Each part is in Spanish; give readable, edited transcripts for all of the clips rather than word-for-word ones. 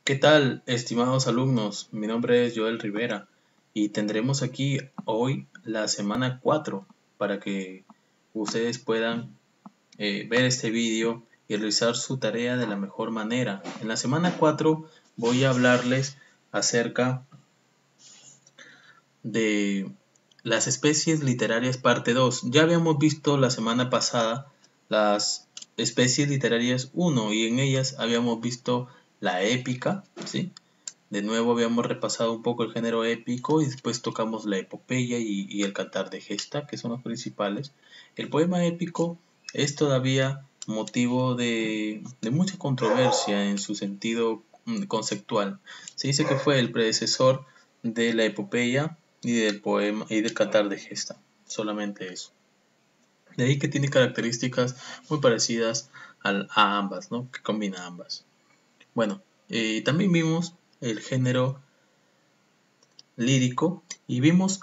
¿Qué tal, estimados alumnos? Mi nombre es Joel Rivera y tendremos aquí hoy la semana 4 para que ustedes puedan ver este vídeo y realizar su tarea de la mejor manera. En la semana 4 voy a hablarles acerca de las especies literarias parte 2. Ya habíamos visto la semana pasada las especies literarias 1 y en ellas habíamos visto la épica, ¿sí? De nuevo habíamos repasado un poco el género épico y después tocamos la epopeya y el cantar de gesta, que son los principales. El poema épico es todavía motivo de mucha controversia en su sentido conceptual. Se dice que fue el predecesor de la epopeya y del poema y del cantar de gesta, solamente eso. De ahí que tiene características muy parecidas a ambas, ¿no? Que combina ambas. Bueno, también vimos el género lírico y vimos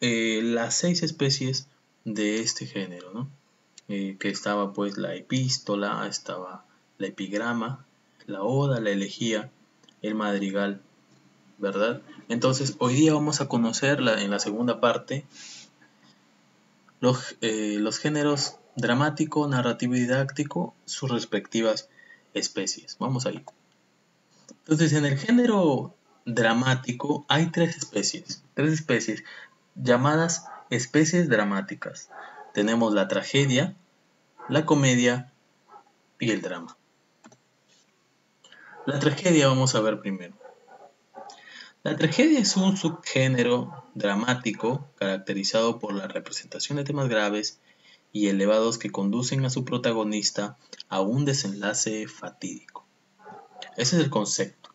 las 6 especies de este género, ¿no? Que estaba pues la epístola, estaba la epigrama, la oda, la elegía, el madrigal, ¿verdad? Entonces hoy día vamos a conocer en la segunda parte los géneros dramático, narrativo y didáctico, sus respectivas especies. Vamos ahí. Entonces, en el género dramático hay tres especies llamadas especies dramáticas. Tenemos la tragedia, la comedia y el drama. La tragedia vamos a ver primero. La tragedia es un subgénero dramático caracterizado por la representación de temas graves y elevados que conducen a su protagonista a un desenlace fatídico. Ese es el concepto.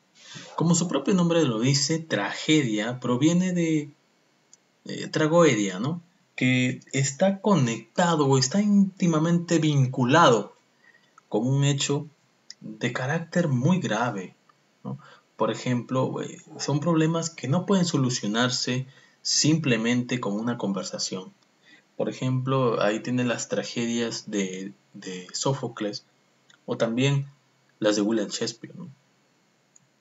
Como su propio nombre lo dice, tragedia proviene de tragoedia, ¿no? Que está conectado o está íntimamente vinculado con un hecho de carácter muy grave, ¿no? Por ejemplo, son problemas que no pueden solucionarse simplemente con una conversación. Por ejemplo, ahí tiene las tragedias de Sófocles o también las de William Shakespeare, ¿no?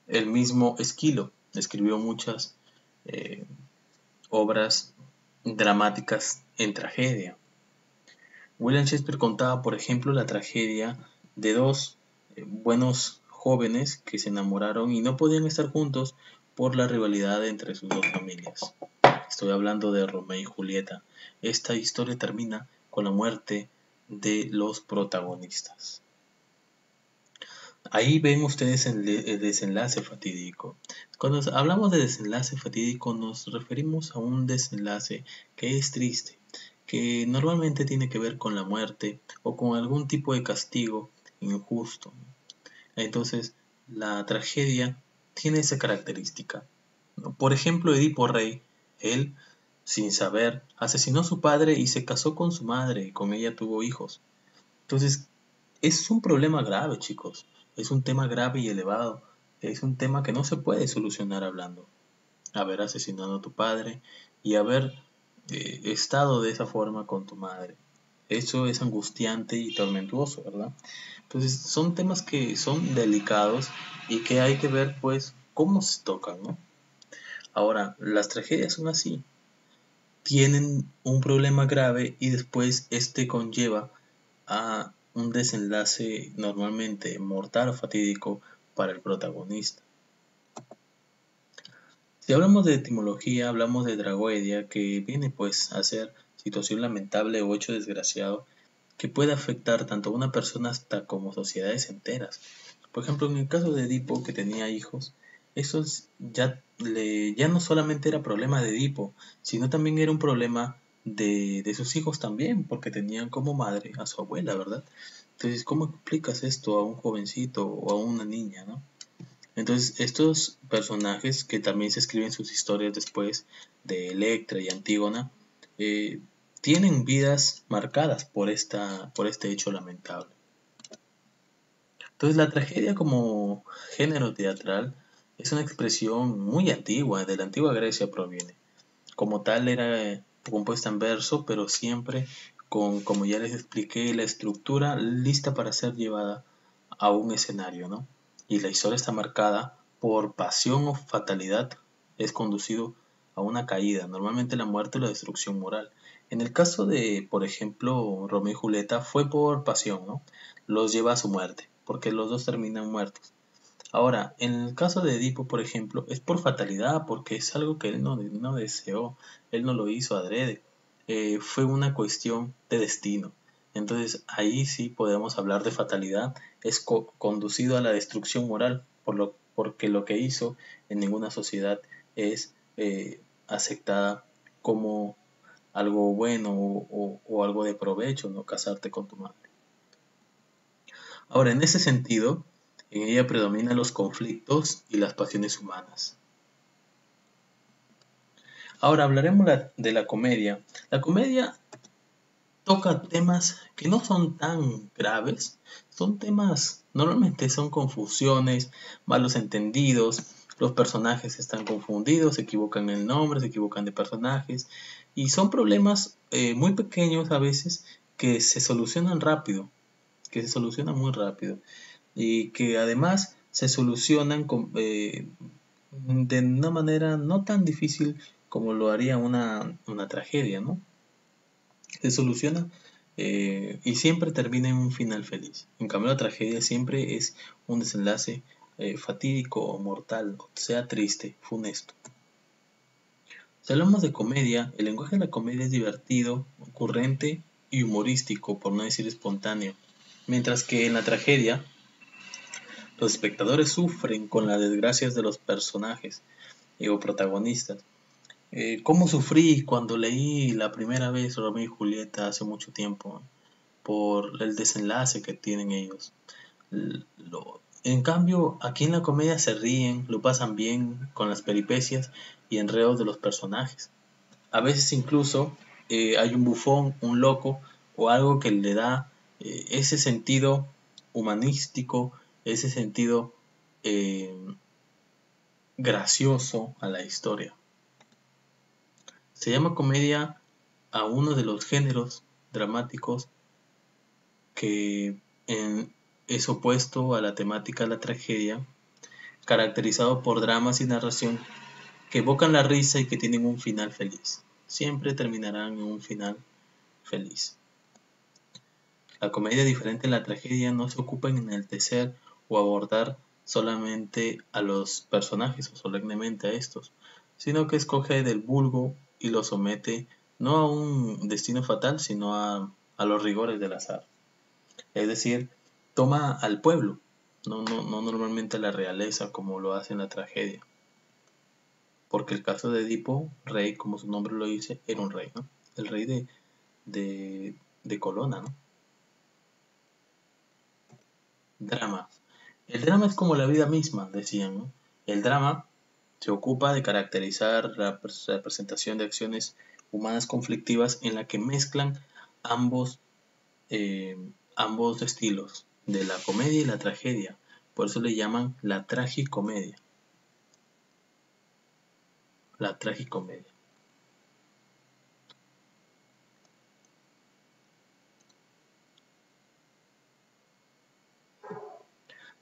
El mismo Esquilo escribió muchas eh, obras dramáticas en tragedia. William Shakespeare contaba, por ejemplo, la tragedia de dos buenos jóvenes que se enamoraron y no podían estar juntos por la rivalidad entre sus dos familias. Estoy hablando de Romeo y Julieta. Esta historia termina con la muerte de los protagonistas. Ahí ven ustedes el desenlace fatídico. Cuando hablamos de desenlace fatídico nos referimos a un desenlace que es triste, que normalmente tiene que ver con la muerte o con algún tipo de castigo injusto. Entonces, la tragedia tiene esa característica. Por ejemplo, Edipo Rey, él, sin saber, asesinó a su padre y se casó con su madre y con ella tuvo hijos. Entonces, es un problema grave, chicos. Es un tema grave y elevado. Es un tema que no se puede solucionar hablando. Haber asesinado a tu padre y haber estado de esa forma con tu madre. Eso es angustiante y tormentoso, ¿verdad? Entonces, son temas que son delicados y que hay que ver, pues, cómo se tocan, ¿no? Ahora, las tragedias son así. Tienen un problema grave y después este conlleva a un desenlace normalmente mortal o fatídico para el protagonista. Si hablamos de etimología, hablamos de tragedia, que viene pues a ser situación lamentable o hecho desgraciado que puede afectar tanto a una persona hasta como sociedades enteras. Por ejemplo, en el caso de Edipo, que tenía hijos, eso ya no solamente era problema de Edipo, sino también era un problema de sus hijos también, porque tenían como madre a su abuela, ¿verdad? Entonces, ¿cómo explicas esto a un jovencito o a una niña, no? Entonces, estos personajes que también se escriben sus historias después de Electra y Antígona, eh, tienen vidas marcadas por este hecho lamentable. Entonces, la tragedia como género teatral es una expresión muy antigua, de la antigua Grecia proviene. Como tal era compuesta en verso, pero siempre con, como ya les expliqué, la estructura lista para ser llevada a un escenario, ¿no? Y la historia está marcada por pasión o fatalidad es conducido a una caída, normalmente la muerte o la destrucción moral. En el caso de, por ejemplo, Romeo y Julieta fue por pasión, ¿no? Los lleva a su muerte, porque los dos terminan muertos. Ahora, en el caso de Edipo, por ejemplo, es por fatalidad, porque es algo que él no deseó, él no lo hizo adrede, fue una cuestión de destino. Entonces, ahí sí podemos hablar de fatalidad, es conducido a la destrucción moral, porque lo que hizo en ninguna sociedad es aceptada como algo bueno o algo de provecho, no casarte con tu madre. Ahora, en ese sentido, en ella predominan los conflictos y las pasiones humanas. Ahora hablaremos de la comedia. La comedia toca temas que no son tan graves, son temas, normalmente son confusiones, malos entendidos, los personajes están confundidos, se equivocan el nombre, se equivocan de personajes, y son problemas muy pequeños a veces que se solucionan rápido, que se solucionan muy rápido, y que además se solucionan de una manera no tan difícil como lo haría una tragedia, ¿no? Se soluciona y siempre termina en un final feliz. En cambio, la tragedia siempre es un desenlace fatídico o mortal, o sea, triste, funesto. Si hablamos de comedia, el lenguaje de la comedia es divertido, ocurrente y humorístico, por no decir espontáneo. Mientras que en la tragedia, los espectadores sufren con las desgracias de los personajes o protagonistas. ¿Cómo sufrí cuando leí la primera vez Romeo y Julieta hace mucho tiempo? Por el desenlace que tienen ellos. En cambio, aquí en la comedia se ríen, lo pasan bien con las peripecias y enredos de los personajes. A veces incluso hay un bufón, un loco o algo que le da ese sentido humanístico, ese sentido eh, gracioso a la historia. Se llama comedia a uno de los géneros dramáticos que es opuesto a la temática de la tragedia, caracterizado por dramas y narración que evocan la risa y que tienen un final feliz. Siempre terminarán en un final feliz. La comedia, diferente a la tragedia, no se ocupa en enaltecer o abordar solamente a los personajes o solemnemente a estos, sino que escoge del vulgo y lo somete no a un destino fatal, sino a los rigores del azar. Es decir, toma al pueblo, no normalmente a la realeza como lo hace en la tragedia. Porque el caso de Edipo, rey, como su nombre lo dice, era un rey, ¿no? El rey de Colona, ¿no? Drama. El drama es como la vida misma, decían, ¿no? El drama se ocupa de caracterizar la representación de acciones humanas conflictivas en la que mezclan ambos, eh, ambos estilos, de la comedia y la tragedia. Por eso le llaman la tragicomedia. La tragicomedia.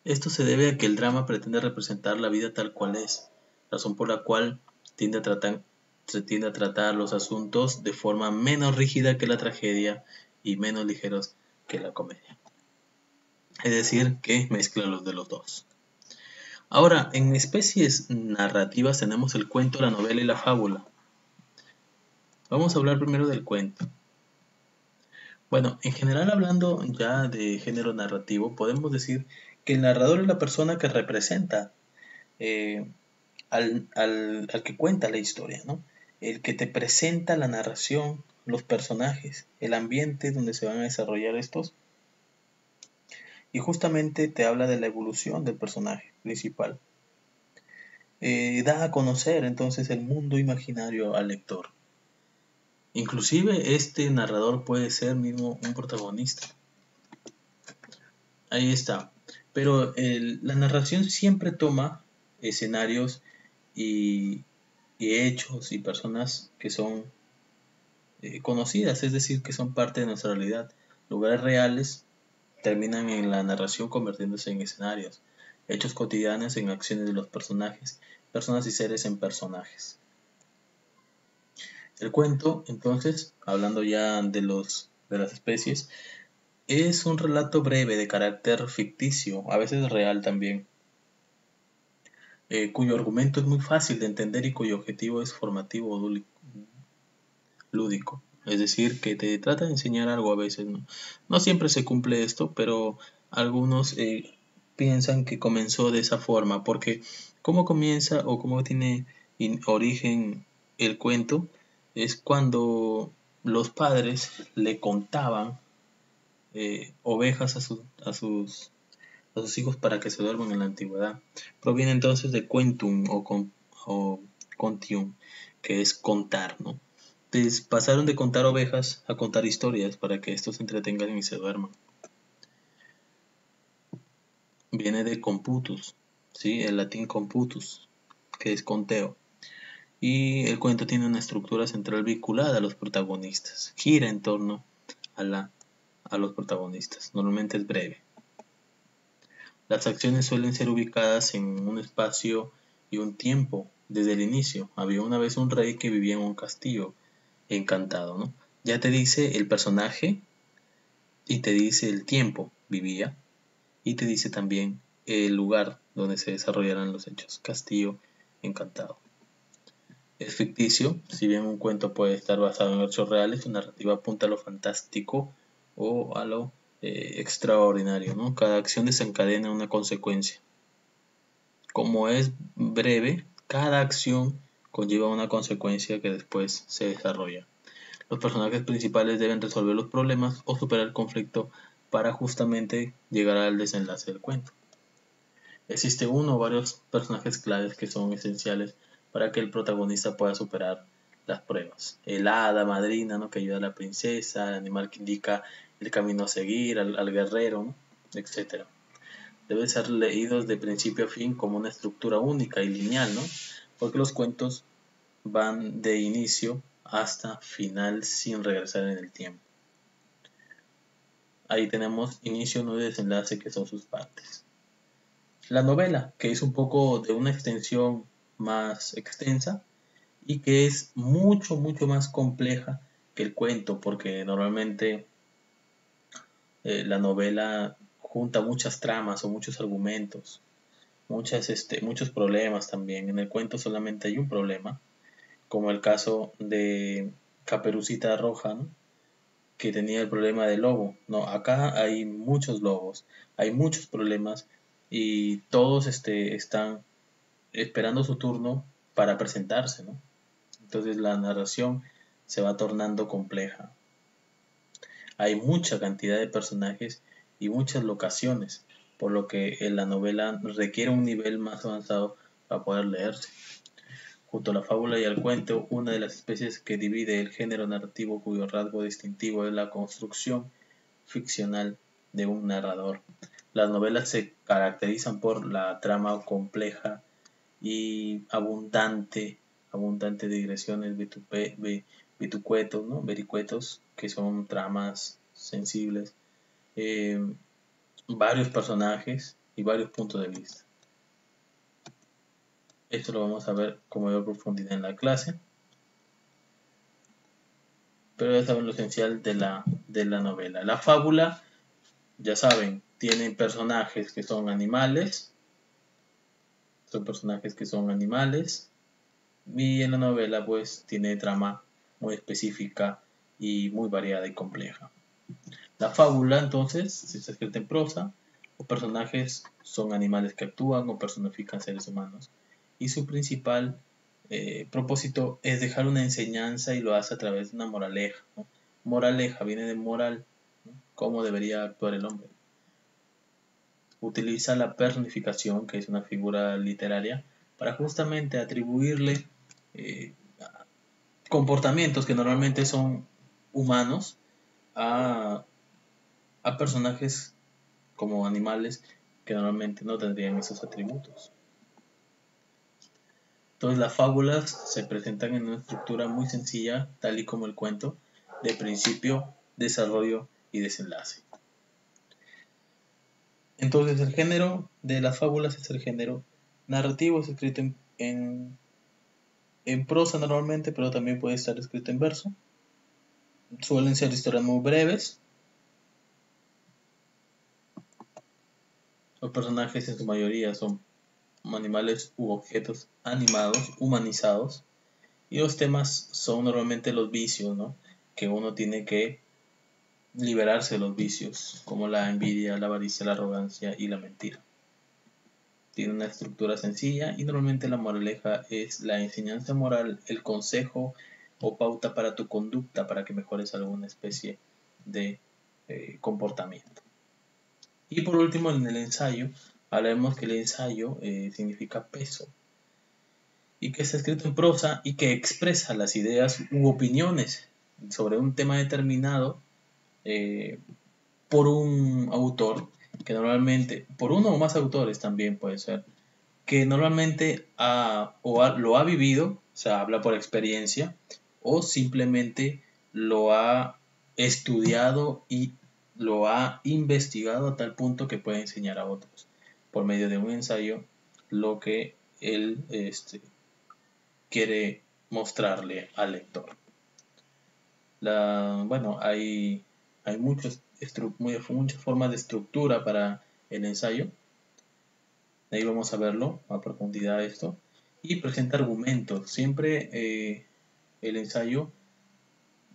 Esto se debe a que el drama pretende representar la vida tal cual es, razón por la cual se tiende a tratar los asuntos de forma menos rígida que la tragedia y menos ligeros que la comedia. Es decir, que mezcla los de los dos. Ahora, en especies narrativas tenemos el cuento, la novela y la fábula. Vamos a hablar primero del cuento. Bueno, en general, hablando ya de género narrativo, podemos decir que el narrador es la persona que representa eh, al que cuenta la historia, ¿no? El que te presenta la narración, los personajes, el ambiente donde se van a desarrollar estos, y justamente te habla de la evolución del personaje principal. Da a conocer entonces el mundo imaginario al lector. Inclusive este narrador puede ser mismo un protagonista. Ahí está. Pero la narración siempre toma escenarios y, y hechos y personas que son conocidas, es decir, que son parte de nuestra realidad. Lugares reales terminan en la narración convirtiéndose en escenarios. hechos cotidianos en acciones de los personajes, personas y seres en personajes. El cuento, entonces, hablando ya de las especies, es un relato breve de carácter ficticio, a veces real también, cuyo argumento es muy fácil de entender y cuyo objetivo es formativo o lúdico. Es decir, que te trata de enseñar algo a veces, ¿no? No siempre se cumple esto, pero algunos piensan que comenzó de esa forma, porque cómo comienza o cómo tiene origen el cuento es cuando los padres le contaban ovejas a sus hijos para que se duerman en la antigüedad. Proviene entonces de quentum o contium, que es contar, ¿no? Entonces pasaron de contar ovejas a contar historias para que estos se entretengan y se duerman. Viene de computus, ¿sí? El latín computus, que es conteo. Y el cuento tiene una estructura central vinculada a los protagonistas. Gira en torno a los protagonistas. Normalmente es breve. Las acciones suelen ser ubicadas en un espacio y un tiempo desde el inicio. Había una vez un rey que vivía en un castillo encantado, ¿no? Ya te dice el personaje y te dice el tiempo vivía y te dice también el lugar donde se desarrollarán los hechos. Castillo encantado. Es ficticio, si bien un cuento puede estar basado en hechos reales, su narrativa apunta a lo fantástico o a lo extraordinario, ¿no? Cada acción desencadena una consecuencia. Como es breve, cada acción conlleva una consecuencia que después se desarrolla. Los personajes principales deben resolver los problemas o superar el conflicto para justamente llegar al desenlace del cuento. Existe uno o varios personajes claves que son esenciales para que el protagonista pueda superar las pruebas. El hada madrina, ¿no?, que ayuda a la princesa, el animal que indica el camino a seguir, al guerrero, ¿no?, etc. Deben ser leídos de principio a fin como una estructura única y lineal, ¿no?, porque los cuentos van de inicio hasta final sin regresar en el tiempo. Ahí tenemos inicio, nudo y desenlace, que son sus partes. La novela, que es un poco de una extensión más extensa y que es mucho más compleja que el cuento, porque normalmente la novela junta muchas tramas o muchos argumentos, muchos problemas también. En el cuento solamente hay un problema, como el caso de Caperucita Roja, ¿no?, que tenía el problema del lobo. No, acá hay muchos lobos, hay muchos problemas y todos están esperando su turno para presentarse, ¿no? Entonces la narración se va tornando compleja. Hay mucha cantidad de personajes y muchas locaciones, por lo que la novela requiere un nivel más avanzado para poder leerse. Junto a la fábula y al cuento, una de las especies que divide el género narrativo cuyo rasgo distintivo es la construcción ficcional de un narrador. Las novelas se caracterizan por la trama compleja y abundante de digresiones, vitucuetos, ¿no?, vericuetos, que son tramas sensibles, varios personajes y varios puntos de vista. Esto lo vamos a ver con mayor profundidad en la clase, pero ya saben lo esencial de la novela. La fábula, ya saben, tiene personajes que son animales, y en la novela pues tiene trama muy específica y muy variada y compleja. La fábula, entonces, si está escrita en prosa, los personajes son animales que actúan o personifican seres humanos, y su principal propósito es dejar una enseñanza y lo hace a través de una moraleja, ¿no? Moraleja viene de moral, ¿no?, cómo debería actuar el hombre. Utiliza la personificación, que es una figura literaria, para justamente atribuirle comportamientos que normalmente son humanos a personajes como animales que normalmente no tendrían esos atributos. Entonces las fábulas se presentan en una estructura muy sencilla, tal y como el cuento, de principio, desarrollo y desenlace. Entonces el género de las fábulas es el género narrativo, es escrito en prosa normalmente, pero también puede estar escrito en verso. Suelen ser historias muy breves. Los personajes en su mayoría son animales u objetos animados, humanizados. Y los temas son normalmente los vicios, ¿no? Que uno tiene que liberarse de los vicios, como la envidia, la avaricia, la arrogancia y la mentira. Tiene una estructura sencilla y normalmente la moraleja es la enseñanza moral, el consejo o pauta para tu conducta para que mejores alguna especie de comportamiento. Y por último, en el ensayo, hablemos que el ensayo significa peso y que está escrito en prosa y que expresa las ideas u opiniones sobre un tema determinado por un autor, que normalmente, por uno o más autores también puede ser, que normalmente lo ha vivido, o sea, habla por experiencia, o simplemente lo ha estudiado y lo ha investigado a tal punto que puede enseñar a otros por medio de un ensayo lo que él quiere mostrarle al lector. Bueno, hay muchas formas de estructura para el ensayo. Ahí vamos a verlo a profundidad esto. Y presenta argumentos. Siempre el ensayo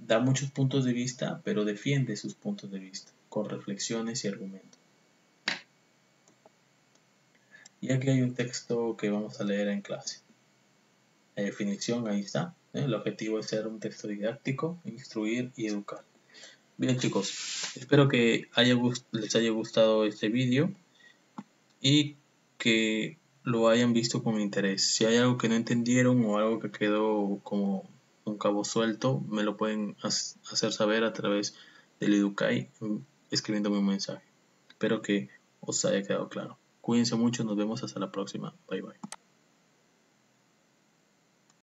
da muchos puntos de vista, pero defiende sus puntos de vista con reflexiones y argumentos. Y aquí hay un texto que vamos a leer en clase. La definición ahí está. El objetivo es ser un texto didáctico, instruir y educar. Bien chicos, espero que les haya gustado este vídeo y que lo hayan visto con interés. Si hay algo que no entendieron o algo que quedó como un cabo suelto, me lo pueden hacer saber a través del Educay escribiéndome un mensaje. Espero que os haya quedado claro. Cuídense mucho, nos vemos hasta la próxima. Bye bye.